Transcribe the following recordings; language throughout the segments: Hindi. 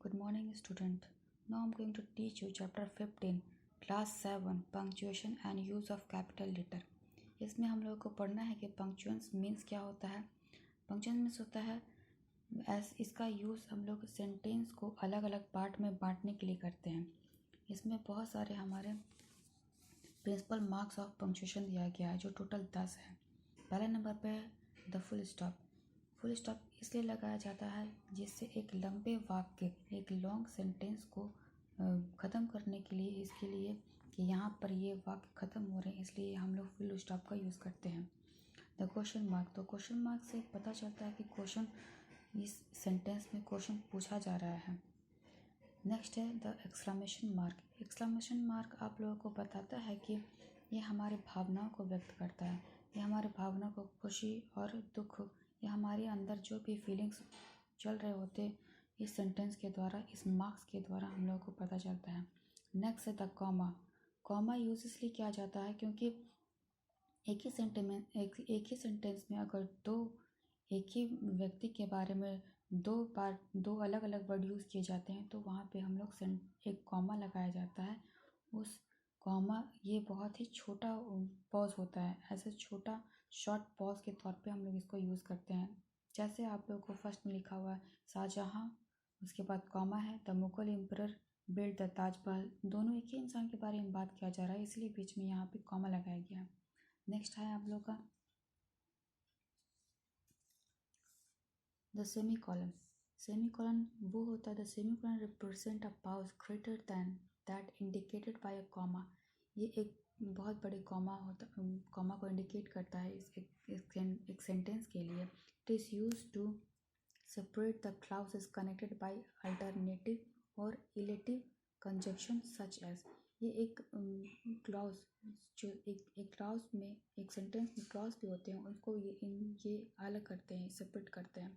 Good morning, student. Now I'm going to teach you chapter 15, class 7, punctuation and use of capital letter. इसमें हम लोगों को पढ़ना है कि पंक्चुएंस मीन्स क्या होता है. पंक्चुएंस मीन्स होता है इसका यूज़ हम लोग सेंटेंस को अलग अलग पार्ट में बांटने के लिए करते हैं. इसमें बहुत सारे हमारे प्रिंसिपल मार्क्स ऑफ पंक्चुएशन दिया गया है जो टोटल 10 है. पहले नंबर पे है the full stop. Full stop इसलिए लगाया जाता है जिससे एक लंबे वाक्य, एक लॉन्ग सेंटेंस को ख़त्म करने के लिए, इसके लिए कि यहाँ पर ये वाक्य ख़त्म हो रहे हैं, इसलिए हम लोग फुल स्टॉप का यूज़ करते हैं. The question mark. तो क्वेश्चन मार्क से पता चलता है कि क्वेश्चन, इस सेंटेंस में क्वेश्चन पूछा जा रहा है. नेक्स्ट है the exclamation mark. Exclamation mark आप लोगों को बताता है कि ये हमारे भावनाओं को व्यक्त करता है. ये हमारे भावनाओं को, खुशी और दुख, या हमारे अंदर जो भी फीलिंग्स चल रहे होते, इस सेंटेंस के द्वारा, इस मार्क्स के द्वारा हम लोगों को पता चलता है. नेक्स्ट है द कॉमा. कॉमा यूज इसलिए किया जाता है क्योंकि एक ही सेंटेंस में अगर एक ही व्यक्ति के बारे में दो अलग अलग वर्ड यूज़ किए जाते हैं तो वहाँ पे हम लोग एक कॉमा लगाया जाता है. उस कॉमा, ये बहुत ही छोटा पॉज होता है. ऐसे छोटा शॉर्ट पॉज के तौर पे हम लोग इसको यूज़ करते हैं. जैसे आप लोगों को फर्स्ट में लिखा हुआ है शाहजहाँ, उसके बाद कॉमा है the Mughal emperor build the Taj Mahal. दोनों एक ही इंसान के बारे में बात किया जा रहा है, इसलिए बीच में यहाँ पे कॉमा लगाया गया है. नेक्स्ट है आप लोग का the semi colon. Semi colon वो होता है, the semi colon represent a pause greater than that indicated by a comma. ये एक बहुत बड़े कॉमा को इंडिकेट करता है एक सेंटेंस के लिए. It is use to separate the clauses connected by alternative or illative conjunction such as. ये एक क्लॉज, जो एक क्लॉज में, एक सेंटेंस में क्लॉज भी होते हैं, उनको ये अलग करते हैं, सेपरेट करते हैं.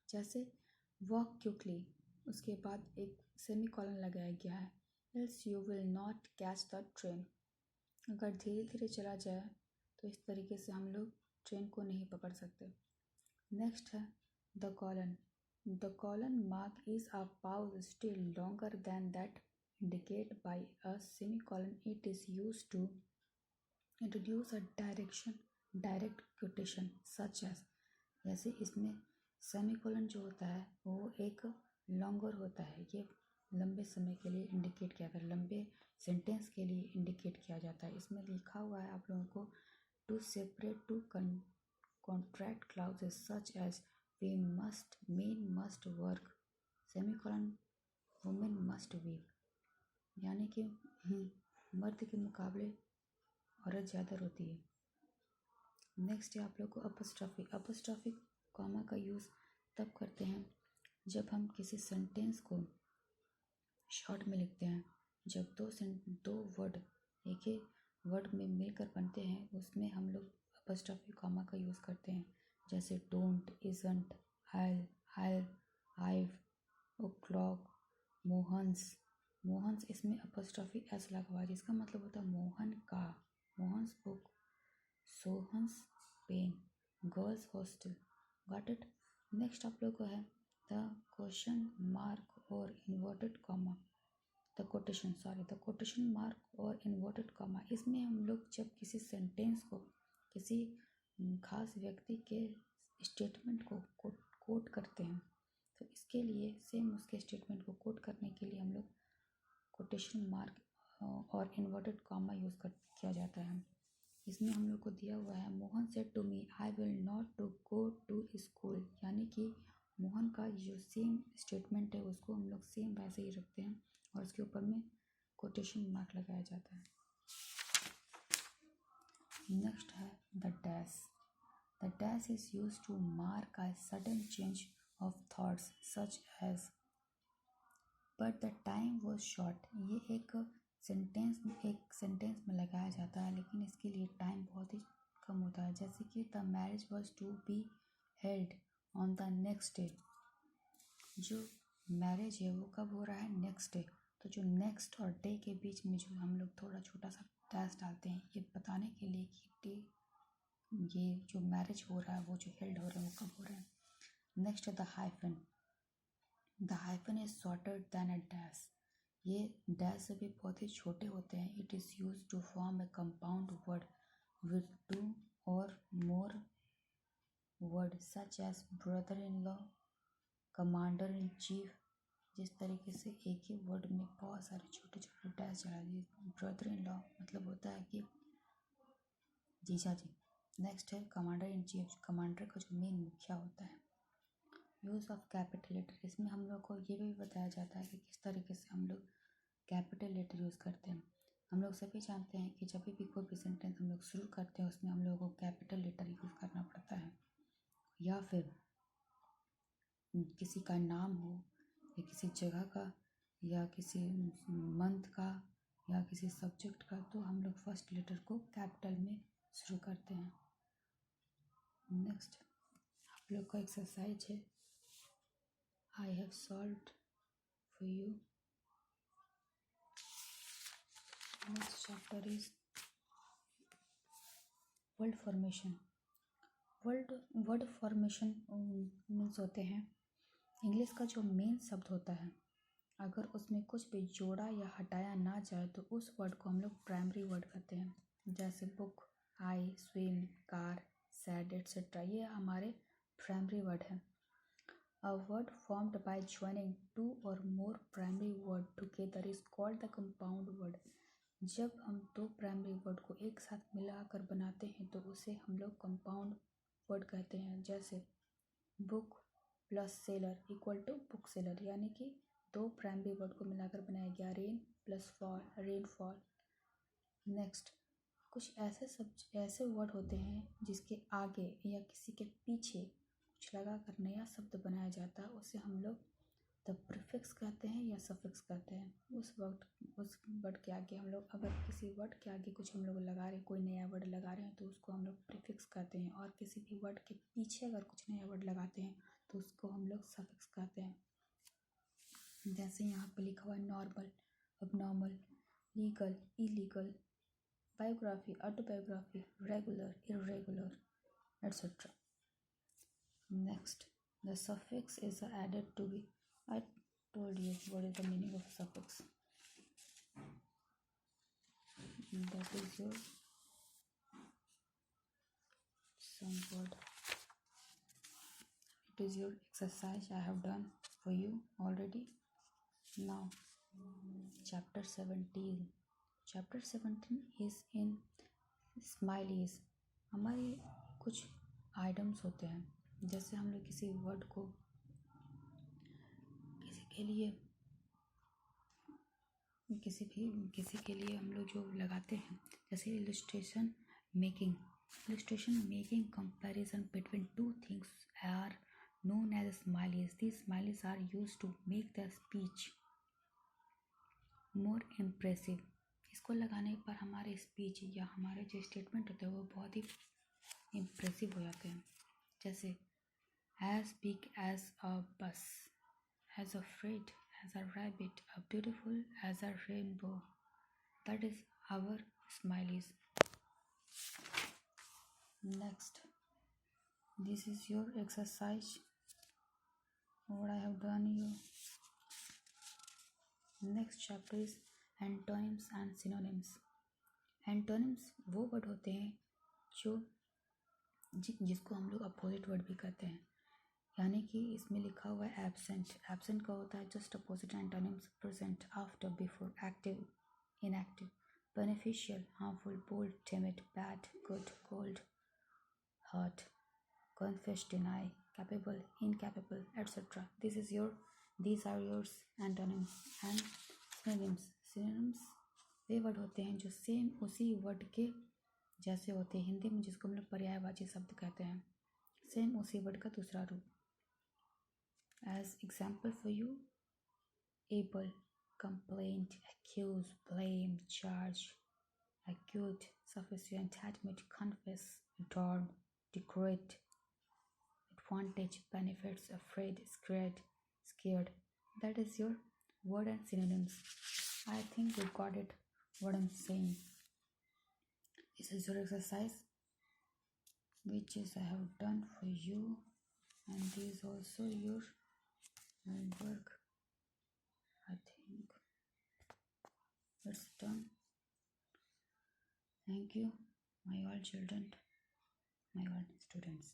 जैसे वॉक क्विकली, उसके बाद एक सेमी कॉलन लगाया गया है, else you will not catch the train. अगर धीरे धीरे चला जाए तो इस तरीके से हम लोग ट्रेन को नहीं पकड़ सकते. नेक्स्ट है the colon. The colon mark is a pause still longer than that indicate by a semicolon. It is use to introduce a direct quotation such as. जैसे इसमें सेमीकोलन जो होता है वो एक लॉन्गर होता है, ये लंबे समय के लिए इंडिकेट किया जाता है, लंबे सेंटेंस के लिए इंडिकेट किया जाता है. इसमें लिखा हुआ है आप लोगों को to separate two contract clauses such as we must, men must work, semicolon women must weave. यानी कि मर्द के मुकाबले औरत ज़्यादा रोती है. नेक्स्ट है आप लोग को अपस्ट्रॉफी. अपस्ट्रॉफी कॉमा का यूज़ तब करते हैं जब हम किसी सेंटेंस को शॉर्ट में लिखते हैं. जब दो वर्ड एक ही वर्ड में मिलकर बनते हैं, उसमें हम लोग अपस्ट्रॉफी कॉमा का यूज़ करते हैं. जैसे डोंट, इजंट, आइल, आइव, ओक्लॉक, मोहन्स. मोहन्स, इसमें अपस्ट्रॉफी एस लगा हुआ है जिसका मतलब होता है मोहन का, Mohan's book, Sohan's pen, girls hostel. Got it. Next आप लोग को है द क्वेश्चन मार्क और inverted comma. The quotation mark और इन्वर्टेड कॉमा, इसमें हम लोग जब किसी सेंटेंस को, किसी खास व्यक्ति के स्टेटमेंट को कोट करते हैं, तो इसके लिए सेम उसके स्टेटमेंट को कोट करने के लिए हम लोग कोटेशन मार्क और इन्वर्टेड कॉमा यूज़ किया जाता है. इसमें हम लोग को दिया हुआ है Mohan said to me I will not to go to school. यानी कि मोहन का जो सेम स्टेटमेंट है उसको हम लोग सेम वैसे ही रखते हैं और उसके ऊपर में कोटेशन मार्क लगाया जाता है. नेक्स्ट है the dash. The dash is use to mark a sudden change of thoughts such as but the time was short. ये एक सेंटेंस में लगाया जाता है, लेकिन इसके लिए टाइम बहुत ही कम होता है. जैसे कि the marriage was to be held on the next day. जो मैरिज है वो कब हो रहा है? Next day. तो जो नेक्स्ट और डे के बीच में जो हम लोग थोड़ा छोटा सा डैश डालते हैं, ये बताने के लिए कि ये जो मैरिज हो रहा है, वो जो हेल्ड हो रहा है, वो कब हो रहा है. नेक्स्ट है the hyphen. The hyphen is shorter than a dash. ये डैश से भी बहुत ही छोटे होते हैं। It is use to form a compound word with two और more word such as brother in law, commander in chief. जिस तरीके से एक ही वर्ड में बहुत सारे छोटे छोटे डैश चला दिए। ब्रदर इन लॉ मतलब होता है कि जीजा जी। नेक्स्ट है कमांडर इन चीफ, कमांडर का जो मेन मुखिया होता है। यूज़ ऑफ कैपिटल लेटर, इसमें हम लोग को ये भी बताया जाता है कि किस तरीके से हम लोग कैपिटल लेटर यूज़ करते हैं। हम लोग सभी जानते हैं कि जब भी कोई भी सेंटेंस हम लोग शुरू करते हैं उसमें हम लोगों को कैपिटल लेटर यूज़ करना पड़ता है। या फिर किसी का नाम हो या किसी जगह का या किसी मंथ का या किसी सब्जेक्ट का, तो हम लोग फर्स्ट लेटर को कैपिटल में शुरू करते हैं। नेक्स्ट आप लोग का एक्सरसाइज है, I have solved for you. Next chapter is word formation. Word formation means होते हैं इंग्लिश का जो मेन शब्द होता है, अगर उसमें कुछ भी जोड़ा या हटाया ना जाए तो उस वर्ड को हम लोग प्राइमरी वर्ड कहते हैं। जैसे बुक, आई, स्विम, कार, सैड एट्सेट्रा, ये हमारे प्राइमरी वर्ड हैं। A word formed by joining two or more primary word together is called the compound word. जब हम दो प्राइमरी वर्ड को एक साथ मिलाकर बनाते हैं तो उसे हम लोग कंपाउंड वर्ड कहते हैं। जैसे book plus seller equal to bookseller, यानी कि दो प्राइमरी वर्ड को मिलाकर बनाया गया। Rain plus fall, rainfall. Next कुछ ऐसे वर्ड होते हैं जिसके आगे या किसी के पीछे कुछ लगा कर नया शब्द बनाया जाता है, उसे हम लोग द प्रीफिक्स कहते हैं या सफिक्स कहते हैं। उस वर्ड के आगे हम लोग अगर किसी वर्ड के आगे कुछ हम लोग लगा रहे हैं, कोई नया वर्ड लगा रहे हैं तो उसको हम लोग प्रीफिक्स कहते हैं। और किसी भी वर्ड के पीछे अगर कुछ नया वर्ड लगाते हैं तो उसको हम लोग सफिक्स कहते हैं। जैसे यहाँ पे लिखा हुआ है normal, abnormal, legal, illegal, biography, autobiography, regular, irregular, etc. Next, the suffix is added to be. I told you what is the meaning of suffix. That is your some word. It is your exercise I have done for you already. Now, chapter 17. Chapter 17 is in smileys. हमारे कुछ आइटम्स होते हैं, जैसे हम लोग किसी वर्ड को किसी के लिए हम लोग जो लगाते हैं, जैसे illustration making comparison between two things are known as similes. These similes are used to make the speech more impressive. इसको लगाने पर हमारे स्पीच या हमारे जो स्टेटमेंट होते हैं वो बहुत ही इम्प्रेसिव हो जाते हैं। जैसे as big as a bus, as afraid as a rabbit, as beautiful as a rainbow. That is our smileys. Next, this is your exercise. What I have done you. Next chapter is antonyms and synonyms. Antonyms वो वर्ड होते हैं जो जिसको हम लोग अपोजिट वर्ड भी कहते हैं। यानी कि इसमें लिखा हुआ है एब्सेंट का होता है just opposite antonyms present, after, before, active, inactive, beneficial, harmful, bold, timid, bad, good, cold, hurt, confess, deny, capable, incapable, etcetera. these are yours antonyms and synonyms वे वर्ड होते हैं जो सेम उसी वर्ड के जैसे होते हैं। हिंदी में जिसको हम लोग पर्यायवाची शब्द कहते हैं, सेम उसी वर्ड का दूसरा रूप। As example for you, able, complaint, accuse, blame, charge, acute, sufficient, admit, confess, adorn, decorate, advantage, benefits, afraid, scared. That is your word and synonyms. I think you got it what I'm saying. This is your exercise which is I have done for you, and this is also your homework. It's done. Thank you, my all children, my all students.